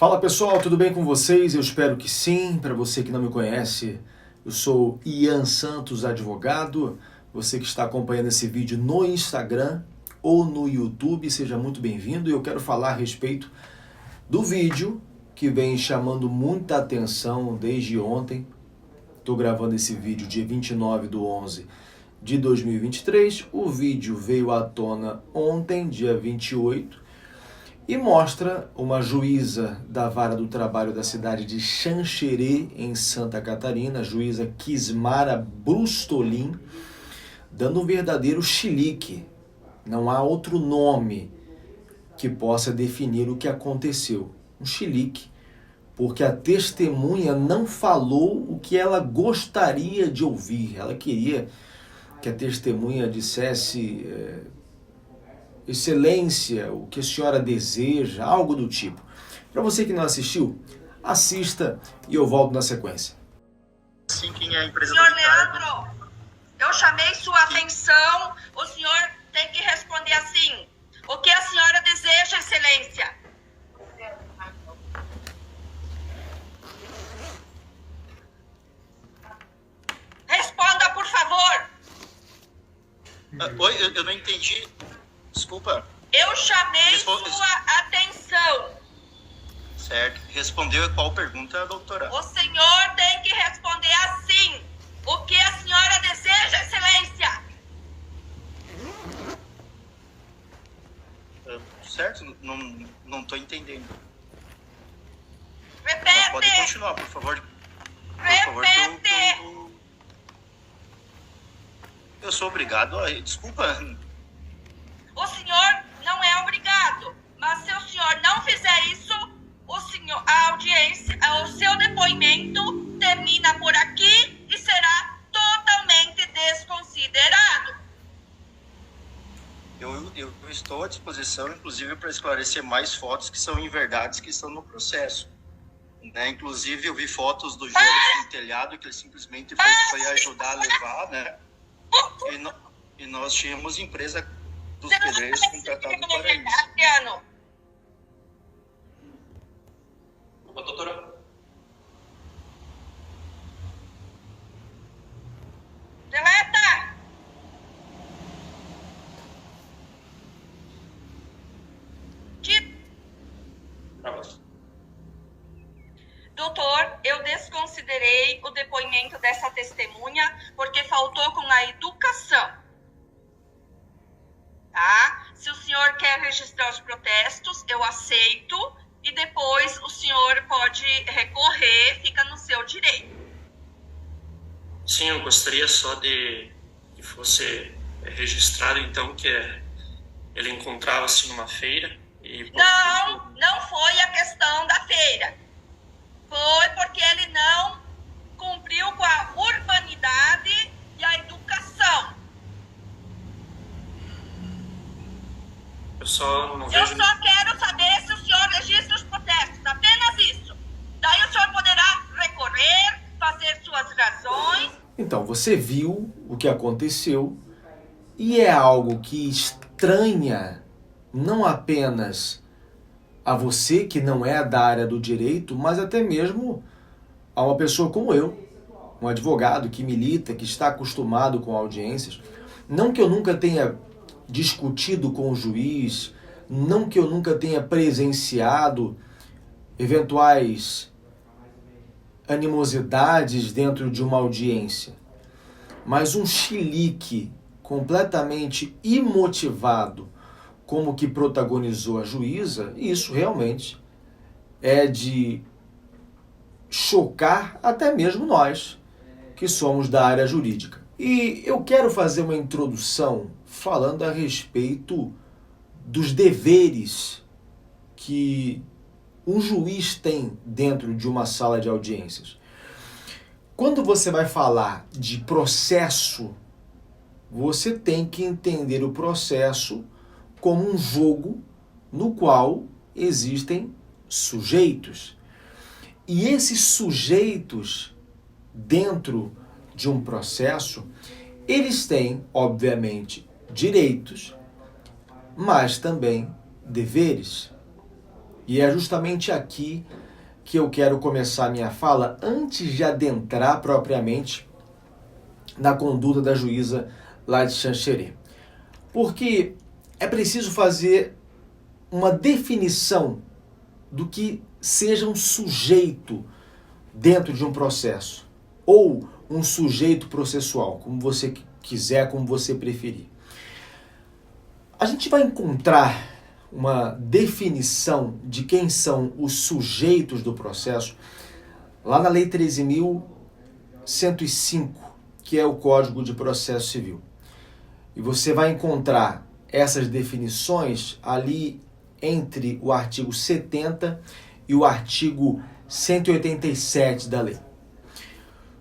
Fala pessoal, tudo bem com vocês? Eu espero que sim. Para você que não me conhece, eu sou Ian Santos, advogado. Você que está acompanhando esse vídeo no Instagram ou no YouTube, seja muito bem-vindo. Eu quero falar a respeito do vídeo que vem chamando muita atenção desde ontem. Estou gravando esse vídeo dia 29/11 de 2023. O vídeo veio à tona ontem, dia 28. E mostra uma juíza da Vara do Trabalho da cidade de Xanxerê, em Santa Catarina, a juíza Kismara Brustolin, dando um verdadeiro chilique. Não há outro nome que possa definir o que aconteceu. Um chilique, porque a testemunha não falou o que ela gostaria de ouvir. Ela queria que a testemunha dissesse... Excelência, o que a senhora deseja, algo do tipo. Para você que não assistiu, assista e eu volto na sequência. Sim, quem é a empresa Senhor do Ricardo? Leandro, eu chamei sua atenção, o senhor tem que responder assim. O que a senhora deseja, excelência? Responda, por favor. Oi, eu não entendi. Desculpa. Eu chamei sua atenção. Certo. Respondeu qual pergunta, doutora? O senhor tem que responder assim. O que a senhora deseja, excelência? Certo? Não estou entendendo. Repete. Pode continuar, por favor. Repete. Eu sou obrigado a... Desculpa. O senhor não é obrigado, mas se o senhor não fizer isso, a audiência, o seu depoimento termina por aqui e será totalmente desconsiderado. Eu estou à disposição, inclusive, para esclarecer mais fotos que são inverdades que estão no processo. Né? Inclusive, eu vi fotos do gelo no telhado que ele simplesmente foi ajudar a levar, né? E nós tínhamos empresa dos pedreiros contratados para isso. Adriano. Opa, doutora. Deleta. Doutor, eu desconsiderei o depoimento dessa testemunha porque faltou com a educação. Tá? Se o senhor quer registrar os protestos, eu aceito e depois o senhor pode recorrer, fica no seu direito. Sim, eu gostaria só de que fosse registrado, então, que ele encontrava-se numa feira e... Não foi a questão da feira. Foi porque ele não cumpriu com a urbanidade e a educação. Eu só quero saber se o senhor registra os protestos, apenas isso. Daí o senhor poderá recorrer, fazer suas razões. Então, você viu o que aconteceu e é algo que estranha não apenas a você que não é da área do direito, mas até mesmo a uma pessoa como eu, um advogado que milita, que está acostumado com audiências. Não que eu nunca tenha discutido com o juiz, não que eu nunca tenha presenciado eventuais animosidades dentro de uma audiência, mas um chilique completamente imotivado como que protagonizou a juíza, isso realmente é de chocar até mesmo nós que somos da área jurídica. E eu quero fazer uma introdução falando a respeito dos deveres que um juiz tem dentro de uma sala de audiências. Quando você vai falar de processo, você tem que entender o processo como um jogo no qual existem sujeitos. E esses sujeitos, dentro de um processo, eles têm, obviamente, direitos, mas também deveres. E é justamente aqui que eu quero começar a minha fala, antes de adentrar propriamente na conduta da juíza lá de Xanxerê. Porque é preciso fazer uma definição do que seja um sujeito dentro de um processo, ou um sujeito processual, como você quiser, como você preferir. A gente vai encontrar uma definição de quem são os sujeitos do processo lá na Lei 13.105, que é o Código de Processo Civil. E você vai encontrar essas definições ali entre o artigo 70 e o artigo 187 da lei.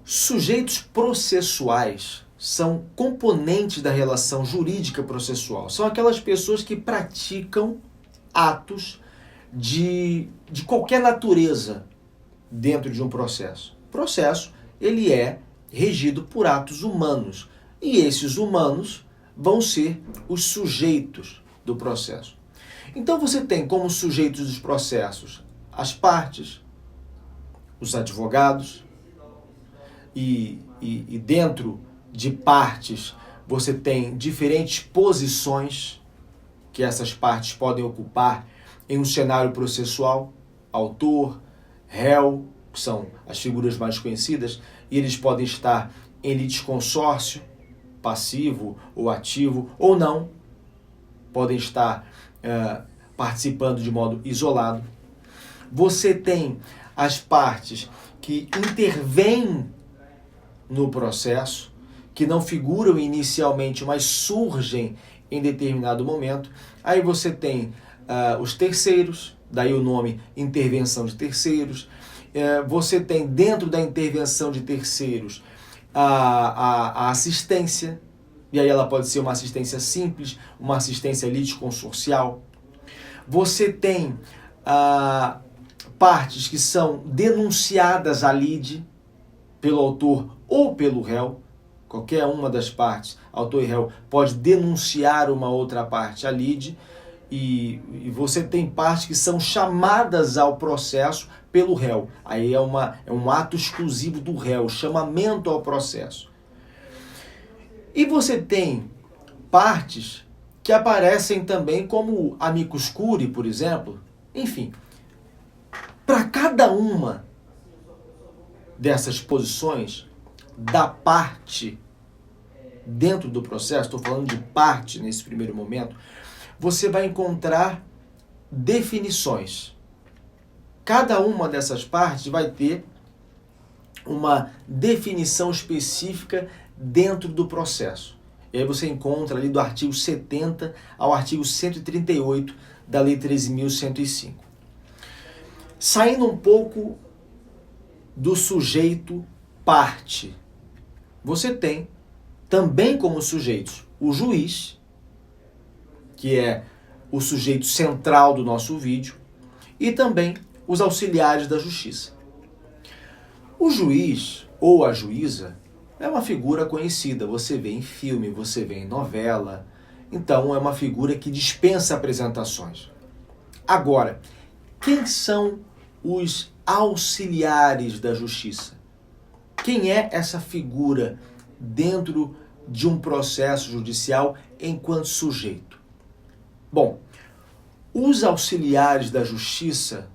Sujeitos processuais são componentes da relação jurídica processual. São aquelas pessoas que praticam atos de qualquer natureza dentro de um processo. O processo, ele é regido por atos humanos. E esses humanos vão ser os sujeitos do processo. Então você tem como sujeitos dos processos as partes, os advogados, e dentro de partes você tem diferentes posições que essas partes podem ocupar em um cenário processual: autor, réu, que são as figuras mais conhecidas, e eles podem estar em litisconsórcio, passivo ou ativo, ou não, podem estar participando de modo isolado. Você tem as partes que intervêm no processo, que não figuram inicialmente, mas surgem em determinado momento. Aí você tem os terceiros, daí o nome intervenção de terceiros. Você tem dentro da intervenção de terceiros a assistência, e aí ela pode ser uma assistência simples, uma assistência litisconsorcial. Você tem partes que são denunciadas à lide pelo autor ou pelo réu. Qualquer uma das partes, autor e réu, pode denunciar uma outra parte à lide. E você tem partes que são chamadas ao processo pelo réu. Aí é um ato exclusivo do réu, chamamento ao processo. E você tem partes que aparecem também como amicus curiae, por exemplo. Enfim, para cada uma dessas posições da parte dentro do processo, estou falando de parte nesse primeiro momento, você vai encontrar definições. Cada uma dessas partes vai ter uma definição específica dentro do processo. E aí você encontra ali do artigo 70 ao artigo 138 da Lei 13.105. Saindo um pouco do sujeito parte, você tem também como sujeitos o juiz, que é o sujeito central do nosso vídeo, e também os auxiliares da justiça. O juiz ou a juíza é uma figura conhecida, você vê em filme, você vê em novela, então é uma figura que dispensa apresentações. Agora, quem são os auxiliares da justiça? Quem é essa figura dentro de um processo judicial enquanto sujeito? Bom, os auxiliares da justiça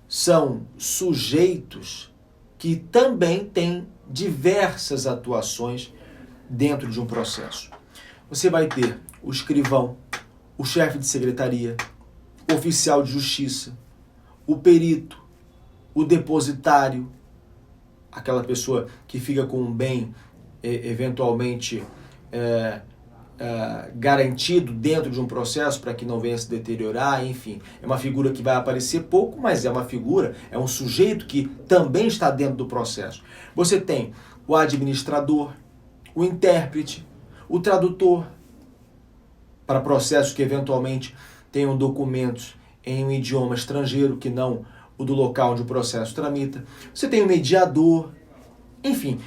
são sujeitos que também têm diversas atuações dentro de um processo. Você vai ter o escrivão, o chefe de secretaria, o oficial de justiça, o perito, o depositário, aquela pessoa que fica com um bem eventualmente garantido dentro de um processo para que não venha se deteriorar, enfim. É uma figura que vai aparecer pouco, mas é uma figura, é um sujeito que também está dentro do processo. Você tem o administrador, o intérprete, o tradutor, para processos que eventualmente tenham documentos em um idioma estrangeiro que não o do local onde o processo tramita. Você tem o mediador, enfim.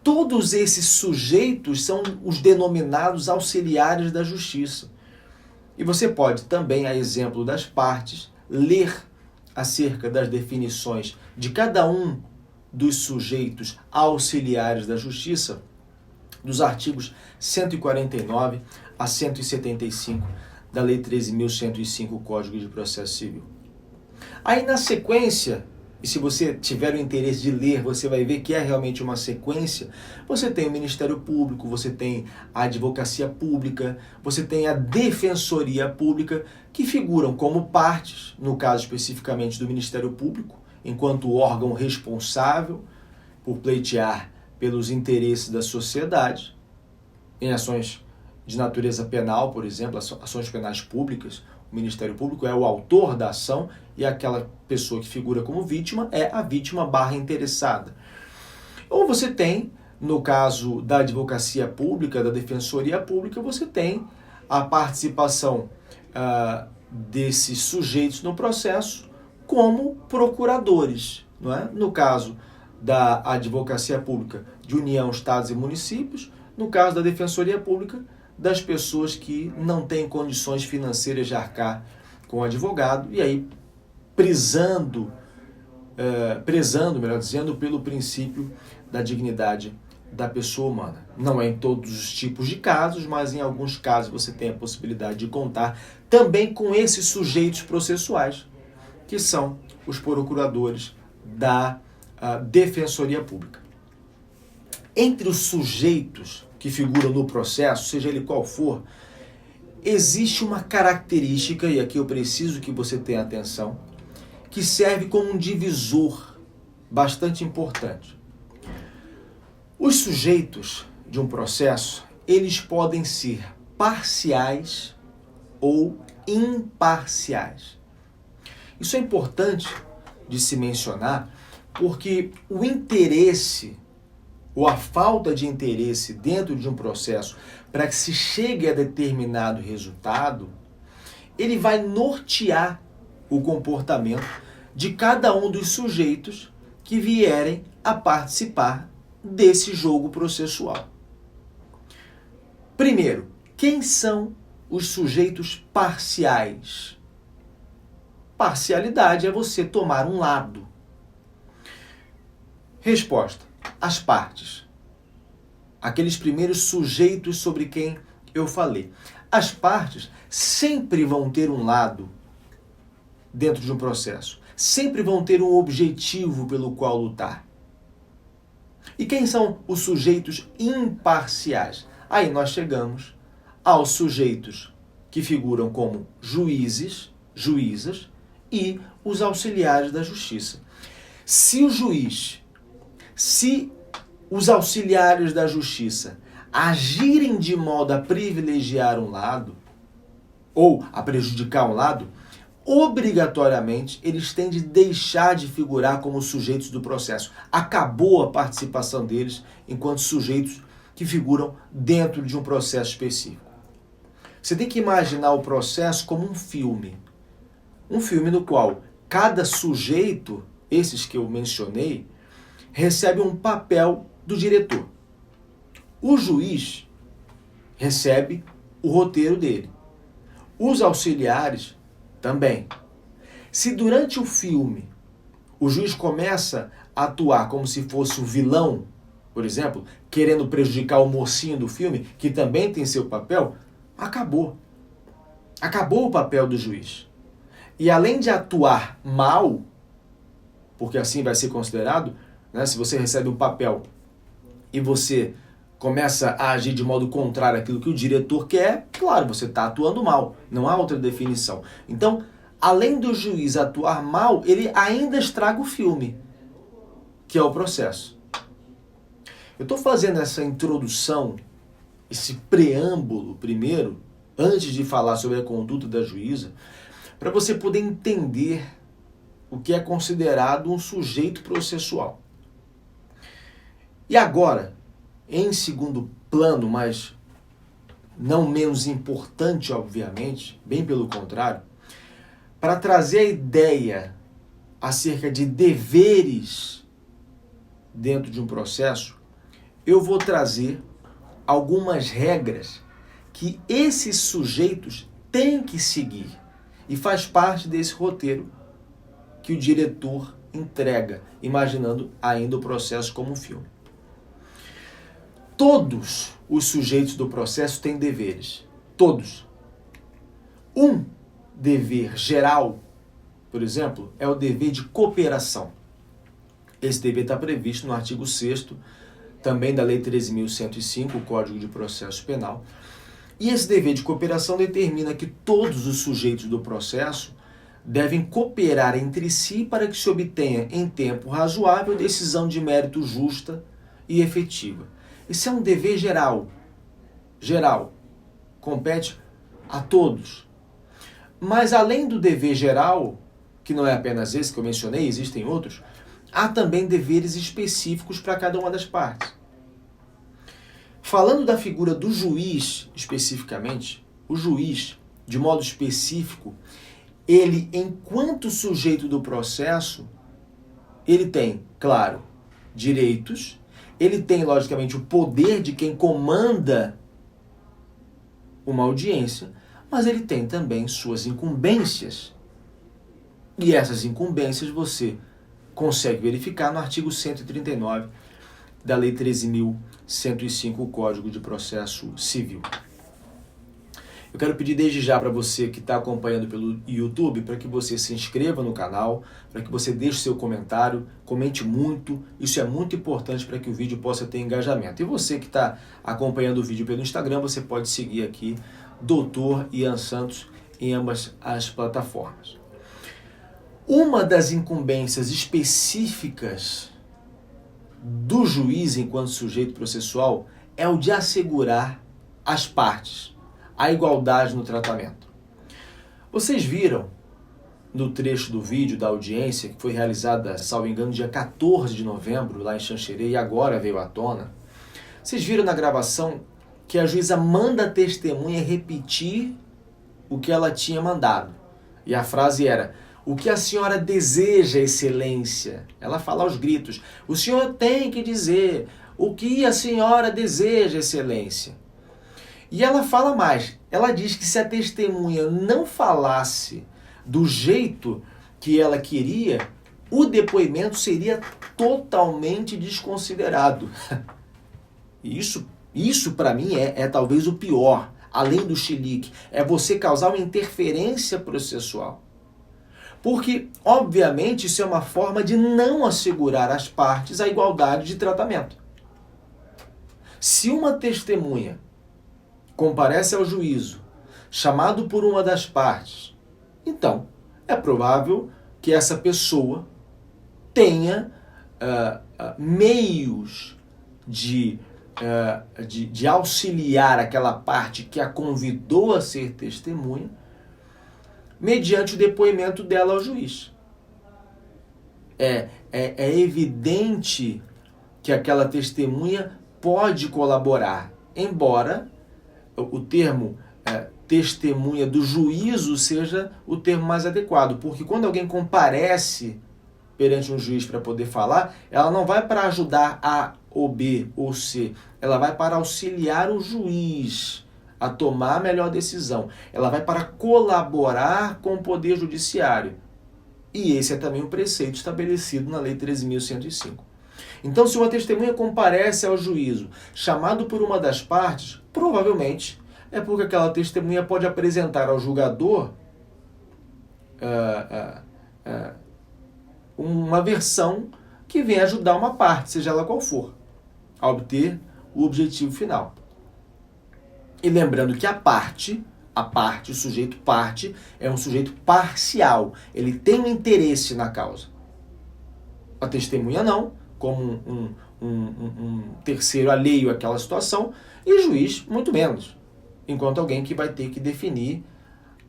Todos esses sujeitos são os denominados auxiliares da justiça. E você pode também, a exemplo das partes, ler acerca das definições de cada um dos sujeitos auxiliares da Justiça, dos artigos 149 a 175 da Lei 13.105, Código de Processo Civil. Aí na sequência, e se você tiver o interesse de ler, você vai ver que é realmente uma sequência, você tem o Ministério Público, você tem a Advocacia Pública, você tem a Defensoria Pública, que figuram como partes, no caso especificamente do Ministério Público, enquanto órgão responsável por pleitear pelos interesses da sociedade, em ações de natureza penal, por exemplo, ações penais públicas. O Ministério Público é o autor da ação e aquela pessoa que figura como vítima é a vítima / interessada. Ou você tem, no caso da Advocacia Pública, da Defensoria Pública, você tem a participação desses sujeitos no processo como procuradores, não é? No caso da Advocacia Pública de União, Estados e Municípios, no caso da Defensoria Pública, das pessoas que não têm condições financeiras de arcar com o advogado, e aí prezando, melhor dizendo, pelo princípio da dignidade da pessoa humana. Não é em todos os tipos de casos, mas em alguns casos você tem a possibilidade de contar também com esses sujeitos processuais, que são os procuradores da Defensoria Pública. Entre os sujeitos que figuram no processo, seja ele qual for, existe uma característica, e aqui eu preciso que você tenha atenção, que serve como um divisor bastante importante. Os sujeitos de um processo, eles podem ser parciais ou imparciais. Isso é importante de se mencionar, porque o interesse ou a falta de interesse dentro de um processo para que se chegue a determinado resultado, ele vai nortear o comportamento de cada um dos sujeitos que vierem a participar desse jogo processual. Primeiro, quem são os sujeitos parciais? Parcialidade é você tomar um lado. Resposta: as partes. Aqueles primeiros sujeitos sobre quem eu falei. As partes sempre vão ter um lado dentro de um processo. Sempre vão ter um objetivo pelo qual lutar. E quem são os sujeitos imparciais? Aí nós chegamos aos sujeitos que figuram como juízes, juízas e os auxiliares da justiça. Se os auxiliares da justiça agirem de modo a privilegiar um lado ou a prejudicar um lado, obrigatoriamente eles têm de deixar de figurar como sujeitos do processo. Acabou a participação deles enquanto sujeitos que figuram dentro de um processo específico. Você tem que imaginar o processo como um filme. Um filme no qual cada sujeito, esses que eu mencionei, recebe um papel do diretor. O juiz recebe o roteiro dele. Os auxiliares também. Se durante o filme o juiz começa a atuar como se fosse o vilão, por exemplo, querendo prejudicar o mocinho do filme, que também tem seu papel, acabou. Acabou o papel do juiz. E além de atuar mal, porque assim vai ser considerado, né, se você recebe um papel e você começa a agir de modo contrário àquilo que o diretor quer, claro, você está atuando mal. Não há outra definição. Então, além do juiz atuar mal, ele ainda estraga o filme, que é o processo. Eu estou fazendo essa introdução, esse preâmbulo primeiro, antes de falar sobre a conduta da juíza, para você poder entender o que é considerado um sujeito processual. E agora, em segundo plano, mas não menos importante, obviamente, bem pelo contrário, para trazer a ideia acerca de deveres dentro de um processo, eu vou trazer algumas regras que esses sujeitos têm que seguir e faz parte desse roteiro que o diretor entrega, imaginando ainda o processo como um filme. Todos os sujeitos do processo têm deveres. Todos. Um dever geral, por exemplo, é o dever de cooperação. Esse dever está previsto no artigo 6º, também da Lei 13.105, o Código de Processo Penal. E esse dever de cooperação determina que todos os sujeitos do processo devem cooperar entre si para que se obtenha em tempo razoável decisão de mérito justa e efetiva. Isso é um dever geral. Geral. Compete a todos. Mas além do dever geral, que não é apenas esse que eu mencionei, existem outros, há também deveres específicos para cada uma das partes. Falando da figura do juiz, especificamente, o juiz, de modo específico, ele, enquanto sujeito do processo, ele tem, claro, direitos, ele tem, logicamente, o poder de quem comanda uma audiência, mas ele tem também suas incumbências. E essas incumbências você consegue verificar no artigo 139 da Lei 13.105, o Código de Processo Civil. Eu quero pedir desde já para você que está acompanhando pelo YouTube, para que você se inscreva no canal, para que você deixe seu comentário, comente muito, isso é muito importante para que o vídeo possa ter engajamento. E você que está acompanhando o vídeo pelo Instagram, você pode seguir aqui Dr. Ian Santos em ambas as plataformas. Uma das incumbências específicas do juiz enquanto sujeito processual é o de assegurar às partes a igualdade no tratamento. Vocês viram no trecho do vídeo da audiência, que foi realizada, salvo engano, dia 14 de novembro, lá em Xanxerê, e agora veio à tona, vocês viram na gravação que a juíza manda a testemunha repetir o que ela tinha mandado. E a frase era: o que a senhora deseja, excelência? Ela fala aos gritos: o senhor tem que dizer o que a senhora deseja, excelência. E ela fala mais, ela diz que se a testemunha não falasse do jeito que ela queria, o depoimento seria totalmente desconsiderado. Isso para mim é talvez o pior, além do chilique, é você causar uma interferência processual. Porque, obviamente, isso é uma forma de não assegurar às partes a igualdade de tratamento. Se uma testemunha comparece ao juízo, chamado por uma das partes, então é provável que essa pessoa tenha meios de auxiliar aquela parte que a convidou a ser testemunha, mediante o depoimento dela ao juiz. É evidente que aquela testemunha pode colaborar, embora o termo testemunha do juízo seja o termo mais adequado, porque quando alguém comparece perante um juiz para poder falar, ela não vai para ajudar A ou B ou C, ela vai para auxiliar o juiz a tomar a melhor decisão, ela vai para colaborar com o Poder Judiciário. E esse é também um preceito estabelecido na Lei 13.105. Então, se uma testemunha comparece ao juízo, chamado por uma das partes, provavelmente é porque aquela testemunha pode apresentar ao julgador uma versão que venha ajudar uma parte, seja ela qual for, a obter o objetivo final. E lembrando que a parte, o sujeito parte, é um sujeito parcial. Ele tem um interesse na causa. A testemunha não, como um terceiro alheio àquela situação, e o juiz muito menos, enquanto alguém que vai ter que definir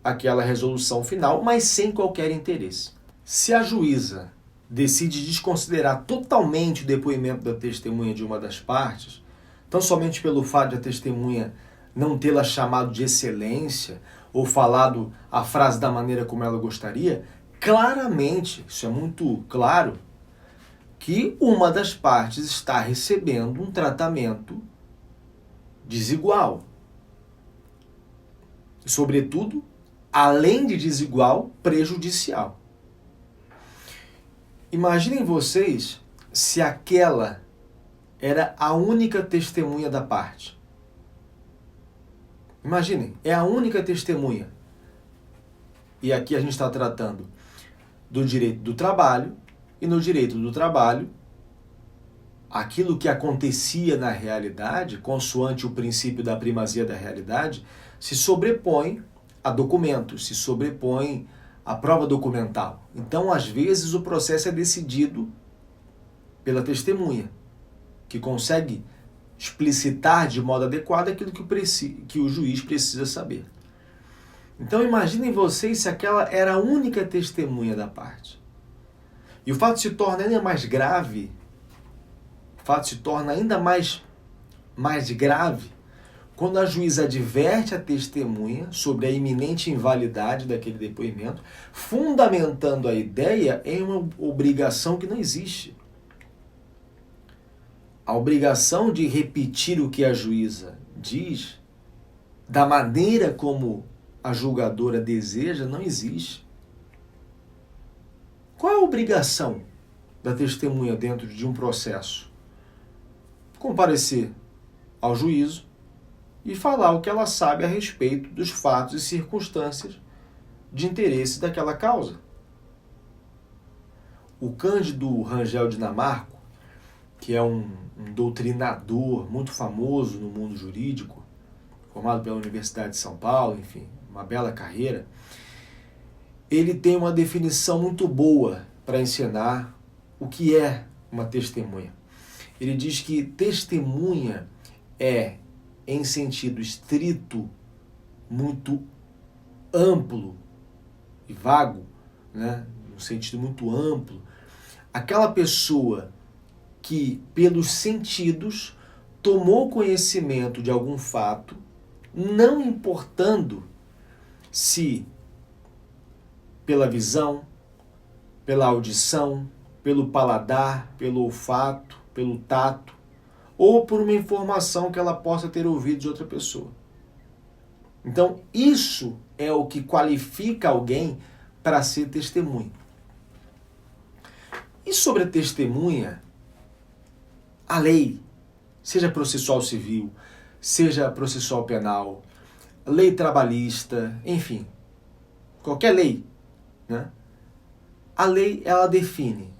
aquela resolução final, mas sem qualquer interesse. Se a juíza decide desconsiderar totalmente o depoimento da testemunha de uma das partes, tão somente pelo fato de a testemunha não tê-la chamado de excelência ou falado a frase da maneira como ela gostaria, claramente, isso é muito claro, que uma das partes está recebendo um tratamento desigual. E, sobretudo, além de desigual, prejudicial. Imaginem vocês se aquela era a única testemunha da parte. Imaginem, é a única testemunha. E aqui a gente está tratando do direito do trabalho, e no direito do trabalho, aquilo que acontecia na realidade, consoante o princípio da primazia da realidade, se sobrepõe a documentos, se sobrepõe à prova documental. Então, às vezes, o processo é decidido pela testemunha, que consegue explicitar de modo adequado aquilo que o juiz precisa saber. Então, imaginem vocês se aquela era a única testemunha da parte. E o fato se torna ainda mais grave, mais grave quando a juíza adverte a testemunha sobre a iminente invalidade daquele depoimento, fundamentando a ideia em uma obrigação que não existe. A obrigação de repetir o que a juíza diz, da maneira como a julgadora deseja, não existe. Qual é a obrigação da testemunha dentro de um processo? Comparecer ao juízo e falar o que ela sabe a respeito dos fatos e circunstâncias de interesse daquela causa. O Cândido Rangel Dinamarco, que é um doutrinador muito famoso no mundo jurídico, formado pela Universidade de São Paulo, enfim, uma bela carreira, ele tem uma definição muito boa para ensinar o que é uma testemunha. Ele diz que testemunha é, em sentido estrito, muito amplo e vago, né? No sentido muito amplo, aquela pessoa que, pelos sentidos, tomou conhecimento de algum fato, não importando se pela visão, pela audição, pelo paladar, pelo olfato, pelo tato, ou por uma informação que ela possa ter ouvido de outra pessoa. Então, isso é o que qualifica alguém para ser testemunha. E sobre a testemunha, a lei, seja processual civil, seja processual penal, lei trabalhista, enfim, qualquer lei, né? A lei, ela define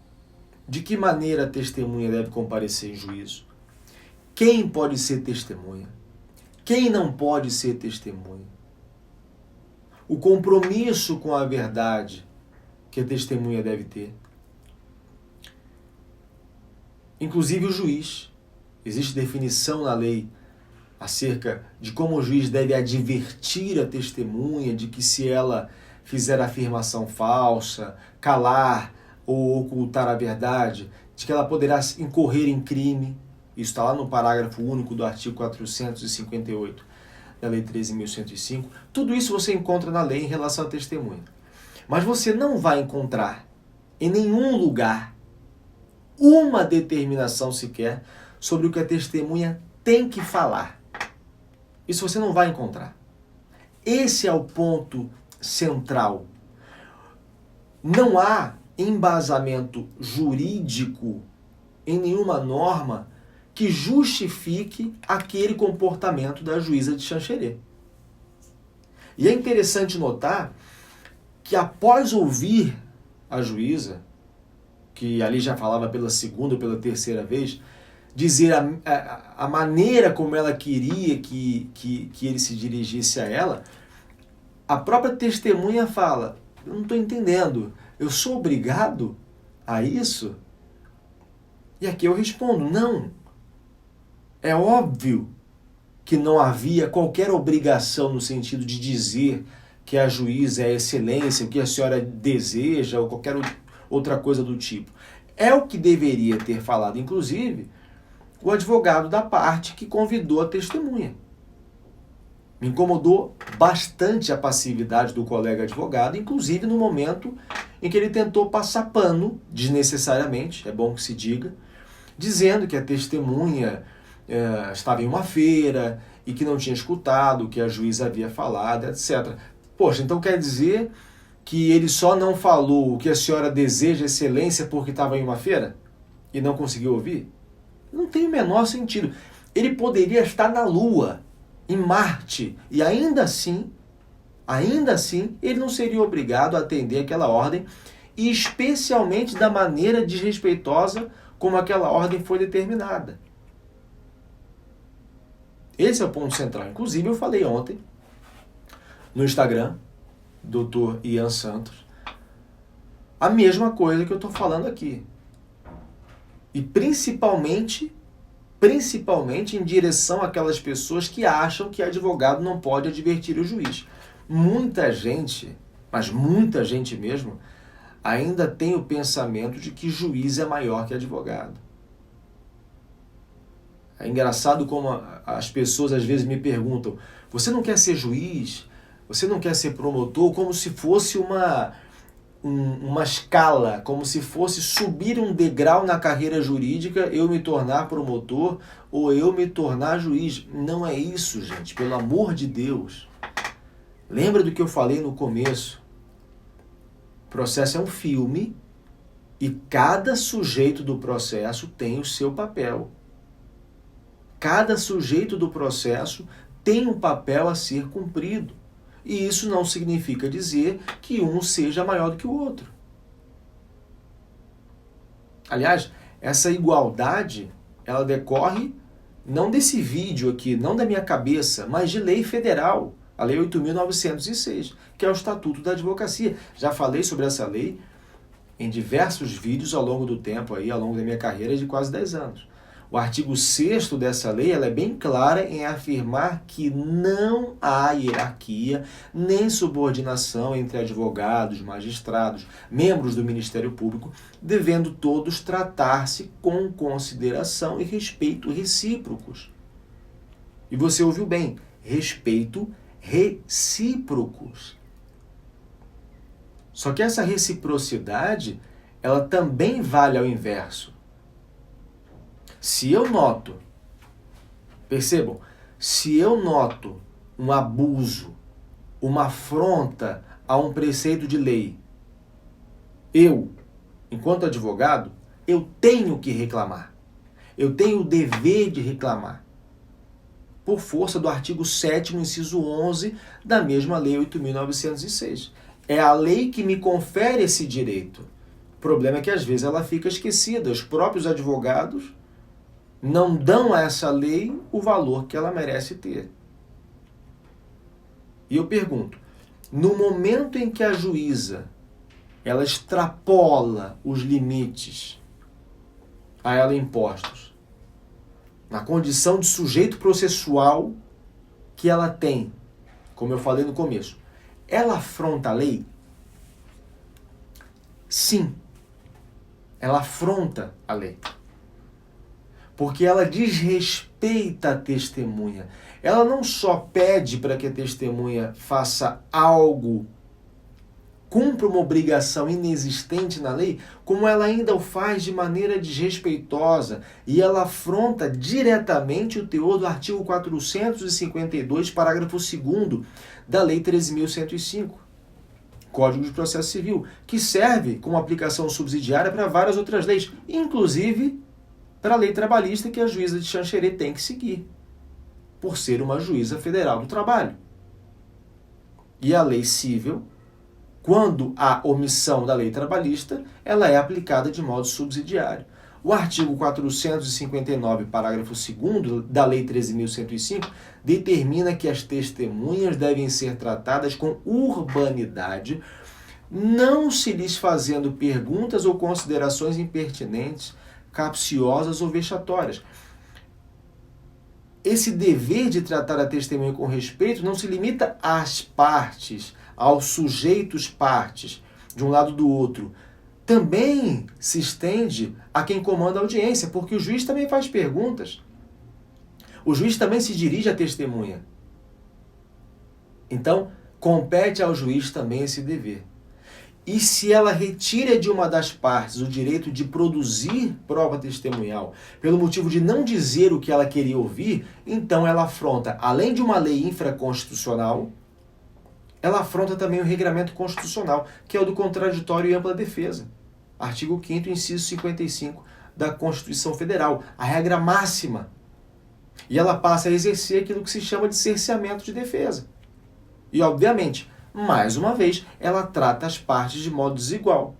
de que maneira a testemunha deve comparecer em juízo, quem pode ser testemunha, quem não pode ser testemunha, o compromisso com a verdade que a testemunha deve ter. Inclusive o juiz. Existe definição na lei acerca de como o juiz deve advertir a testemunha de que se ela fizer afirmação falsa, calar ou ocultar a verdade, de que ela poderá incorrer em crime. Isso está lá no parágrafo único do artigo 458 da Lei 13.105. Tudo isso você encontra na lei em relação à testemunha. Mas você não vai encontrar em nenhum lugar uma determinação sequer sobre o que a testemunha tem que falar. Isso você não vai encontrar. Esse é o ponto central. Não há embasamento jurídico em nenhuma norma que justifique aquele comportamento da juíza de Xanxerê. E é interessante notar que após ouvir a juíza, que ali já falava pela segunda ou pela terceira vez, dizer a maneira como ela queria que ele se dirigisse a ela, a própria testemunha fala: eu não estou entendendo, eu sou obrigado a isso? E aqui eu respondo: não. É óbvio que não havia qualquer obrigação no sentido de dizer que a juíza é a excelência, o que a senhora deseja ou qualquer outra coisa do tipo. É o que deveria ter falado, inclusive, o advogado da parte que convidou a testemunha. Me incomodou bastante a passividade do colega advogado, inclusive no momento em que ele tentou passar pano, desnecessariamente, é bom que se diga, dizendo que a testemunha estava em uma feira e que não tinha escutado o que a juíza havia falado, etc. Poxa, então quer dizer que ele só não falou o que a senhora deseja, excelência, porque estava em uma feira e não conseguiu ouvir? Não tem o menor sentido. Ele poderia estar na Lua, em Marte, e ainda assim, ele não seria obrigado a atender aquela ordem, e especialmente da maneira desrespeitosa como aquela ordem foi determinada. Esse é o ponto central. Inclusive, eu falei ontem no Instagram, Dr. Ian Santos, a mesma coisa que eu estou falando aqui. E principalmente em direção àquelas pessoas que acham que advogado não pode advertir o juiz. Muita gente, mas muita gente mesmo, ainda tem o pensamento de que juiz é maior que advogado. É engraçado como as pessoas às vezes me perguntam: você não quer ser juiz? Você não quer ser promotor? Como se fosse uma escala, como se fosse subir um degrau na carreira jurídica, eu me tornar promotor ou eu me tornar juiz. Não é isso, gente, pelo amor de Deus. Lembra do que eu falei no começo? O processo é um filme e cada sujeito do processo tem o seu papel. Cada sujeito do processo tem um papel a ser cumprido. E isso não significa dizer que um seja maior do que o outro. Aliás, essa igualdade, ela decorre não desse vídeo aqui, não da minha cabeça, mas de lei federal, a Lei 8.906, que é o Estatuto da Advocacia. Já falei sobre essa lei em diversos vídeos ao longo do tempo, ao longo da minha carreira de quase 10 anos. O artigo 6º dessa lei, ela é bem clara em afirmar que não há hierarquia nem subordinação entre advogados, magistrados, membros do Ministério Público, devendo todos tratar-se com consideração e respeito recíprocos. E você ouviu bem, respeito recíprocos. Só que essa reciprocidade, ela também vale ao inverso. Se eu noto, percebam, se eu noto um abuso, uma afronta a um preceito de lei, eu, enquanto advogado, eu tenho que reclamar. Eu tenho o dever de reclamar. Por força do artigo 7º, inciso 11 da mesma Lei 8.906. É a lei que me confere esse direito. O problema é que às vezes ela fica esquecida. Os próprios advogados não dão a essa lei o valor que ela merece ter. E eu pergunto, no momento em que a juíza ela extrapola os limites a ela impostos, na condição de sujeito processual que ela tem, como eu falei no começo, ela afronta a lei? Sim, ela afronta a lei. Porque ela desrespeita a testemunha. Ela não só pede para que a testemunha faça algo, cumpra uma obrigação inexistente na lei, como ela ainda o faz de maneira desrespeitosa. E ela afronta diretamente o teor do artigo 452, parágrafo 2º da Lei 13.105, Código de Processo Civil, que serve como aplicação subsidiária para várias outras leis, inclusive para a lei trabalhista que a juíza de Xanxerê tem que seguir, por ser uma juíza federal do trabalho. E a lei civil, quando há omissão da lei trabalhista, ela é aplicada de modo subsidiário. O artigo 459, parágrafo 2º da Lei 13.105, determina que as testemunhas devem ser tratadas com urbanidade, não se lhes fazendo perguntas ou considerações impertinentes, capciosas ou vexatórias. Esse dever de tratar a testemunha com respeito não se limita às partes, aos sujeitos partes, de um lado do outro. Também se estende a quem comanda a audiência, porque o juiz também faz perguntas. O juiz também se dirige à testemunha. Então, compete ao juiz também esse dever. E se ela retira de uma das partes o direito de produzir prova testemunhal, pelo motivo de não dizer o que ela queria ouvir, então ela afronta, além de uma lei infraconstitucional, ela afronta também o regramento constitucional, que é o do contraditório e ampla defesa. Artigo 5º, inciso 55 da Constituição Federal, a regra máxima. E ela passa a exercer aquilo que se chama de cerceamento de defesa. E, obviamente, mais uma vez, ela trata as partes de modo desigual,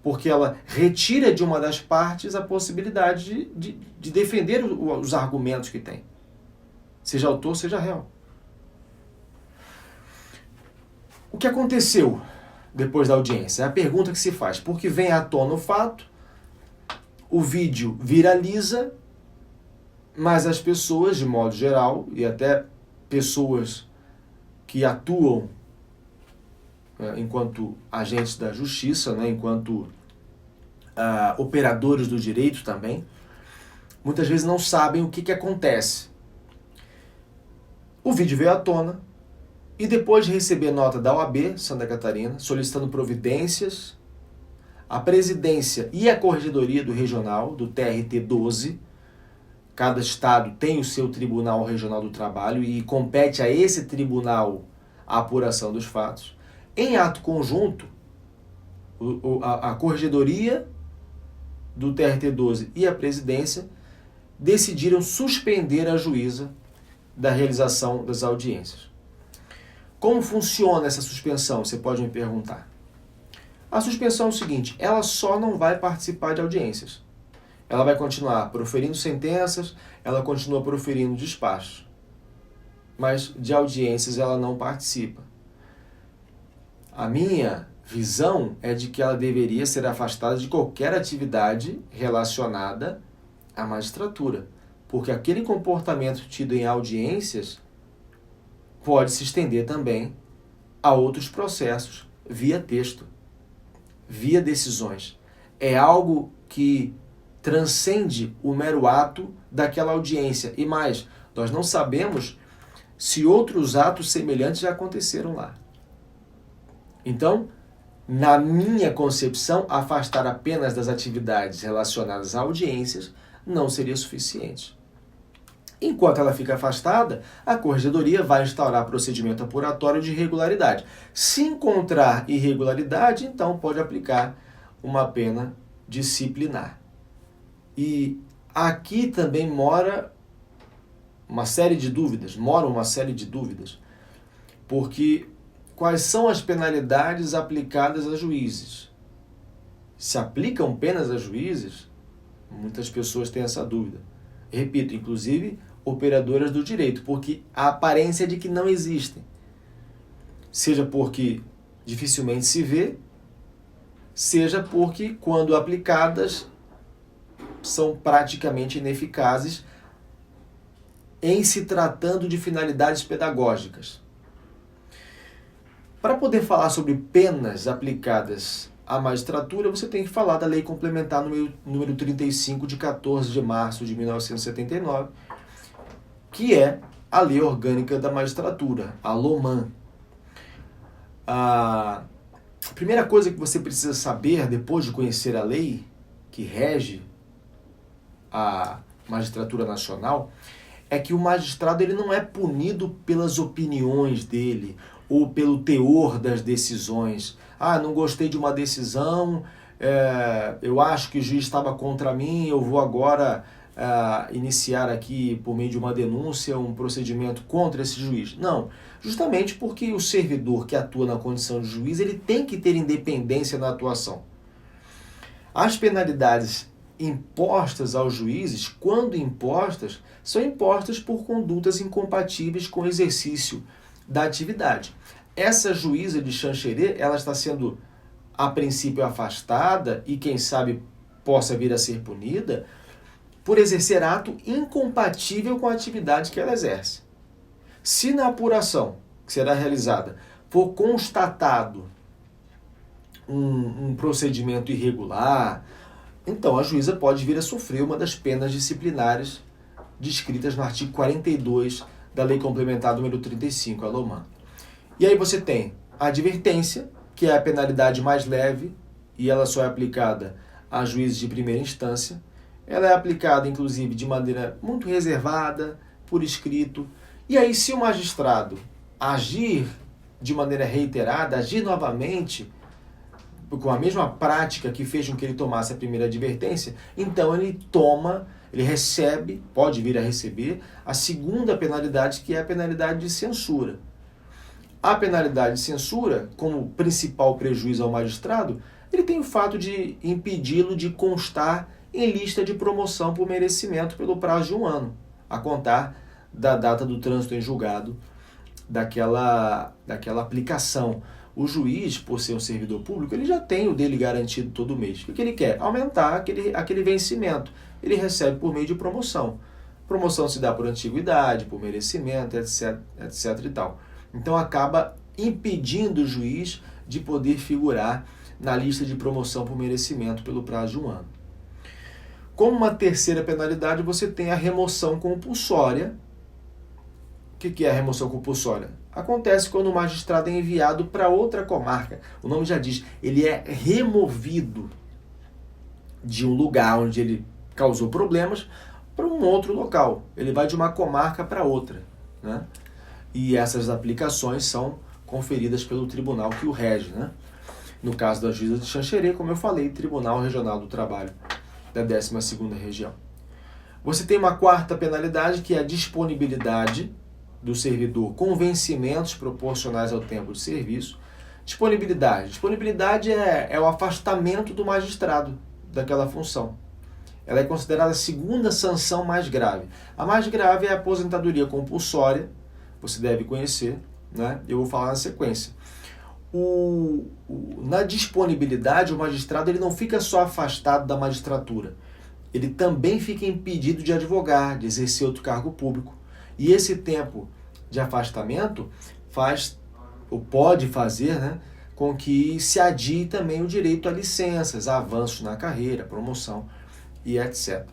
porque ela retira de uma das partes a possibilidade de defender os argumentos que tem, seja autor, seja réu. O que aconteceu depois da audiência? É a pergunta que se faz. Porque vem à tona o fato, o vídeo viraliza, mas as pessoas, de modo geral, e até pessoas que atuam enquanto agentes da justiça, né, enquanto operadores do direito também, muitas vezes não sabem o que acontece. O vídeo veio à tona, e depois de receber nota da OAB Santa Catarina, solicitando providências, a presidência e a corregedoria do regional, do TRT 12, cada estado tem o seu Tribunal Regional do Trabalho e compete a esse tribunal a apuração dos fatos. Em ato conjunto, a corregedoria do TRT 12 e a presidência decidiram suspender a juíza da realização das audiências. Como funciona essa suspensão? Você pode me perguntar. A suspensão é o seguinte, ela só não vai participar de audiências. Ela vai continuar proferindo sentenças, ela continua proferindo despachos. Mas de audiências ela não participa. A minha visão é de que ela deveria ser afastada de qualquer atividade relacionada à magistratura. Porque aquele comportamento tido em audiências pode se estender também a outros processos via texto, via decisões. É algo que transcende o mero ato daquela audiência. E mais, nós não sabemos se outros atos semelhantes já aconteceram lá. Então, na minha concepção, afastar apenas das atividades relacionadas a audiências não seria suficiente. Enquanto ela fica afastada, a corregedoria vai instaurar procedimento apuratório de irregularidade. Se encontrar irregularidade, então pode aplicar uma pena disciplinar. E aqui também mora uma série de dúvidas, porque quais são as penalidades aplicadas a juízes? Se aplicam penas a juízes? Muitas pessoas têm essa dúvida. Repito, inclusive operadoras do direito, porque a aparência é de que não existem. Seja porque dificilmente se vê, seja porque, quando aplicadas, são praticamente ineficazes em se tratando de finalidades pedagógicas. Para poder falar sobre penas aplicadas à magistratura, você tem que falar da Lei Complementar número 35, de 14 de março de 1979, que é a Lei Orgânica da Magistratura, a LOMAN. A primeira coisa que você precisa saber, depois de conhecer a lei que rege a magistratura nacional, é que o magistrado ele não é punido pelas opiniões dele ou pelo teor das decisões. Não gostei de uma decisão, eu acho que o juiz estava contra mim, eu vou agora iniciar aqui, por meio de uma denúncia, um procedimento contra esse juiz. Não, justamente porque o servidor que atua na condição de juiz, ele tem que ter independência na atuação. As penalidades impostas aos juízes, quando impostas, são impostas por condutas incompatíveis com o exercício da atividade. Essa juíza de Xanxerê, ela está sendo, a princípio, afastada e, quem sabe, possa vir a ser punida por exercer ato incompatível com a atividade que ela exerce. Se na apuração que será realizada for constatado um procedimento irregular, então a juíza pode vir a sofrer uma das penas disciplinares descritas no artigo 42 da Lei Complementar número 35, a LOMAN. E aí você tem a advertência, que é a penalidade mais leve, e ela só é aplicada a juízes de primeira instância. Ela é aplicada, inclusive, de maneira muito reservada, por escrito. E aí, se o magistrado agir de maneira reiterada, agir novamente com a mesma prática que fez com que ele tomasse a primeira advertência, então ele recebe, pode vir a receber, a segunda penalidade, que é a penalidade de censura. A penalidade de censura, como principal prejuízo ao magistrado, ele tem o fato de impedi-lo de constar em lista de promoção por merecimento pelo prazo de 1 ano, a contar da data do trânsito em julgado daquela aplicação. O juiz, por ser um servidor público, ele já tem o dele garantido todo mês. O que ele quer? Aumentar aquele vencimento. Ele recebe por meio de promoção. Promoção se dá por antiguidade, por merecimento, etc, etc e tal. Então acaba impedindo o juiz de poder figurar na lista de promoção por merecimento pelo prazo de 1 ano. Como uma terceira penalidade, você tem a remoção compulsória. O que é a remoção compulsória? Acontece quando o magistrado é enviado para outra comarca. O nome já diz, ele é removido de um lugar onde ele causou problemas para um outro local. Ele vai de uma comarca para outra, né? E essas aplicações são conferidas pelo tribunal que o rege, né? No caso da juíza de Xanxerê, como eu falei, Tribunal Regional do Trabalho da 12ª Região. Você tem uma quarta penalidade, que é a disponibilidade do servidor com vencimentos proporcionais ao tempo de serviço. Disponibilidade é o afastamento do magistrado daquela função. Ela é considerada a segunda sanção mais grave. A mais grave é a aposentadoria compulsória, você deve conhecer, né? Eu vou falar na sequência. Na disponibilidade, o magistrado ele não fica só afastado da magistratura, ele também fica impedido de advogar, de exercer outro cargo público. E esse tempo de afastamento pode fazer, né, com que se adie também o direito a licenças, a avanços na carreira, promoção e etc.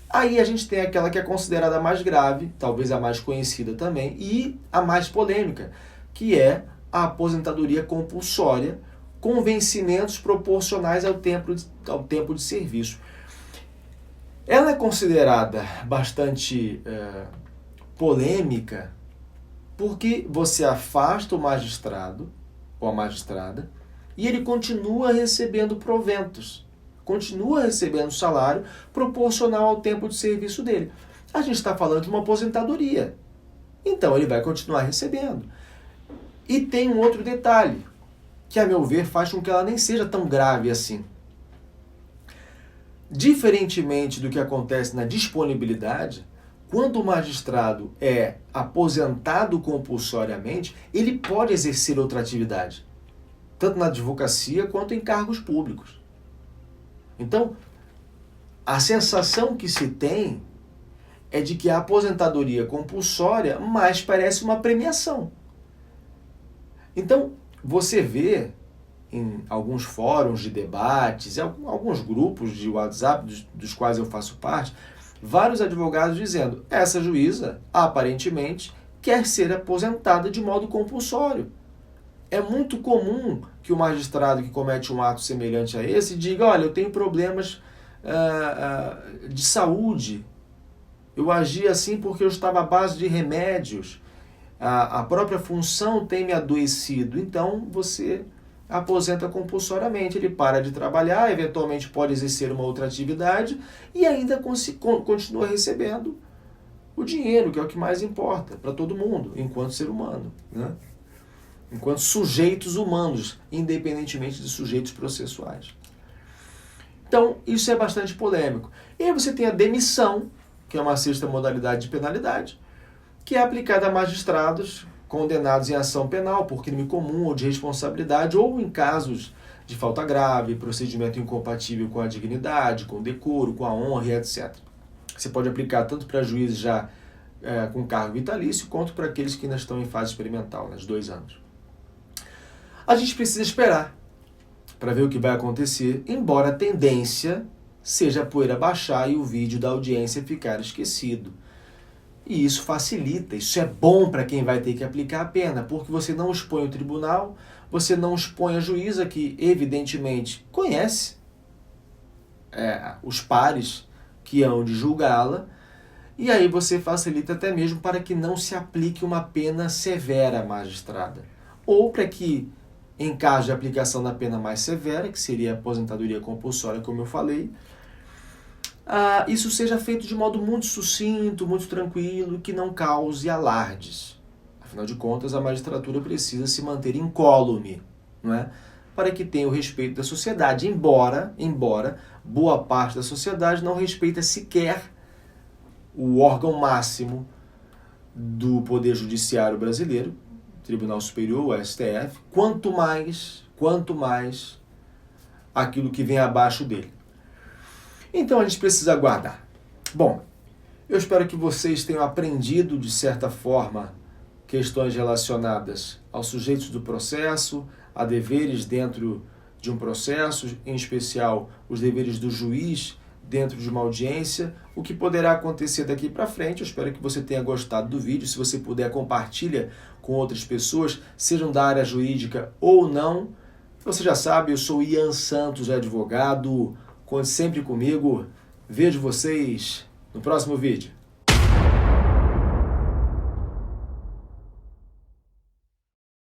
Aí a gente tem aquela que é considerada a mais grave, talvez a mais conhecida também, e a mais polêmica, que é a aposentadoria compulsória com vencimentos proporcionais ao tempo de serviço. Ela é considerada bastante polêmica porque você afasta o magistrado ou a magistrada e ele continua recebendo proventos, continua recebendo salário proporcional ao tempo de serviço dele. A gente está falando de uma aposentadoria, então ele vai continuar recebendo. E tem um outro detalhe, que a meu ver faz com que ela nem seja tão grave assim. Diferentemente do que acontece na disponibilidade, quando o magistrado é aposentado compulsoriamente, ele pode exercer outra atividade, tanto na advocacia quanto em cargos públicos. Então, a sensação que se tem é de que a aposentadoria compulsória mais parece uma premiação. Então, você vê em alguns fóruns de debates, em alguns grupos de WhatsApp dos quais eu faço parte, vários advogados dizendo: essa juíza, aparentemente, quer ser aposentada de modo compulsório. É muito comum que o magistrado que comete um ato semelhante a esse diga: olha, eu tenho problemas de saúde, eu agi assim porque eu estava à base de remédios, a própria função tem me adoecido, então você aposenta compulsoriamente, ele para de trabalhar, eventualmente pode exercer uma outra atividade e ainda continua recebendo o dinheiro, que é o que mais importa para todo mundo, enquanto ser humano, né? Enquanto sujeitos humanos, independentemente de sujeitos processuais. Então, isso é bastante polêmico. E aí você tem a demissão, que é uma sexta modalidade de penalidade, que é aplicada a magistrados condenados em ação penal por crime comum ou de responsabilidade, ou em casos de falta grave, procedimento incompatível com a dignidade, com o decoro, com a honra e etc. Você pode aplicar tanto para juízes já com cargo vitalício, quanto para aqueles que ainda estão em fase experimental, nos 2 anos. A gente precisa esperar para ver o que vai acontecer, embora a tendência seja a poeira baixar e o vídeo da audiência ficar esquecido. E isso facilita, isso é bom para quem vai ter que aplicar a pena, porque você não expõe o tribunal, você não expõe a juíza, que evidentemente conhece os pares que hão de julgá-la, e aí você facilita até mesmo para que não se aplique uma pena severa à magistrada, ou para que, em caso de aplicação da pena mais severa, que seria a aposentadoria compulsória, como eu falei, isso seja feito de modo muito sucinto, muito tranquilo, que não cause alardes. Afinal de contas, a magistratura precisa se manter incólume, não é? Para que tenha o respeito da sociedade, embora boa parte da sociedade não respeita sequer o órgão máximo do Poder Judiciário brasileiro, Tribunal Superior, o STF, quanto mais aquilo que vem abaixo dele. Então a gente precisa aguardar. Bom, eu espero que vocês tenham aprendido, de certa forma, questões relacionadas aos sujeitos do processo, a deveres dentro de um processo, em especial os deveres do juiz dentro de uma audiência, o que poderá acontecer daqui para frente. Eu espero que você tenha gostado do vídeo. Se você puder, compartilha com outras pessoas, sejam da área jurídica ou não. Você já sabe, eu sou Ian Santos, advogado. Conte sempre comigo. Vejo vocês no próximo vídeo.